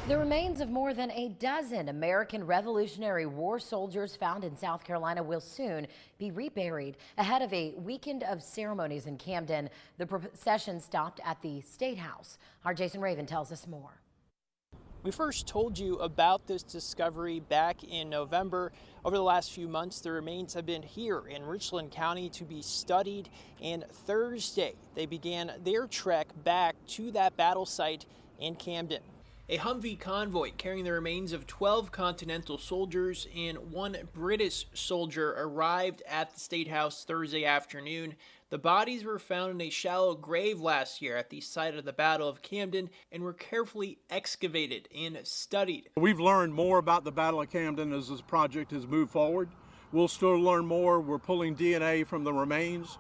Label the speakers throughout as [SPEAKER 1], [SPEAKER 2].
[SPEAKER 1] The remains of more than a dozen American Revolutionary War soldiers found in South Carolina will soon be reburied. Ahead of a weekend of ceremonies in Camden, the procession stopped at the State House. Our Jason Raven tells us more.
[SPEAKER 2] We first told you about this discovery back in November. Over the last few months, the remains have been here in Richland County to be studied, and Thursday they began their trek back to that battle site in Camden. A Humvee convoy carrying the remains of 12 Continental soldiers and one British soldier arrived at the State House Thursday afternoon. The bodies were found in a shallow grave last year at the site of the Battle of Camden and were carefully excavated and studied.
[SPEAKER 3] We've learned more about the Battle of Camden as this project has moved forward. We'll still learn more. We're pulling DNA from the remains.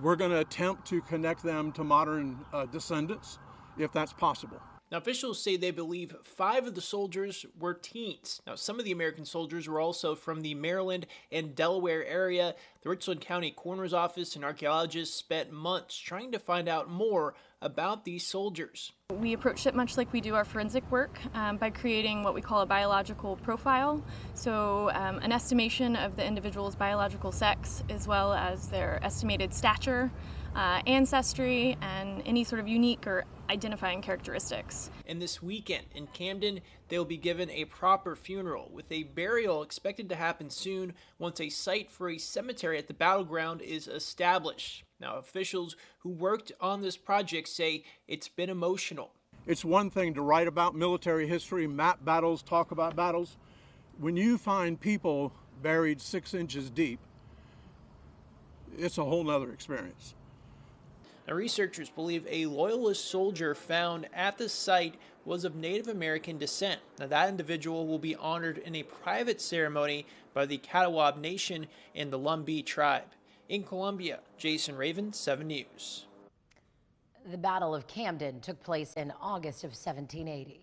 [SPEAKER 3] We're going to attempt to connect them to modern descendants, if that's possible.
[SPEAKER 2] Now, officials say they believe 5 of the soldiers were teens. Now, some of the American soldiers were also from the Maryland and Delaware area. The Richland County Coroner's Office and archaeologists spent months trying to find out more about these soldiers.
[SPEAKER 4] We approached it much like we do our forensic work by creating what we call a biological profile. So an estimation of the individual's biological sex as well as their estimated stature, ancestry, and any sort of unique or identifying characteristics.
[SPEAKER 2] And this weekend in Camden, they'll be given a proper funeral with a burial expected to happen soon once a site for a cemetery at the battleground is established. Now, officials who worked on this project say it's been emotional.
[SPEAKER 3] It's one thing to write about military history, map battles, talk about battles. When you find people buried 6 inches deep, it's a whole nother experience.
[SPEAKER 2] Now, researchers believe a loyalist soldier found at the site was of Native American descent. Now, that individual will be honored in a private ceremony by the Catawba Nation and the Lumbee tribe. In Columbia, Jason Raven, 7 News.
[SPEAKER 1] The Battle of Camden took place in August of 1780.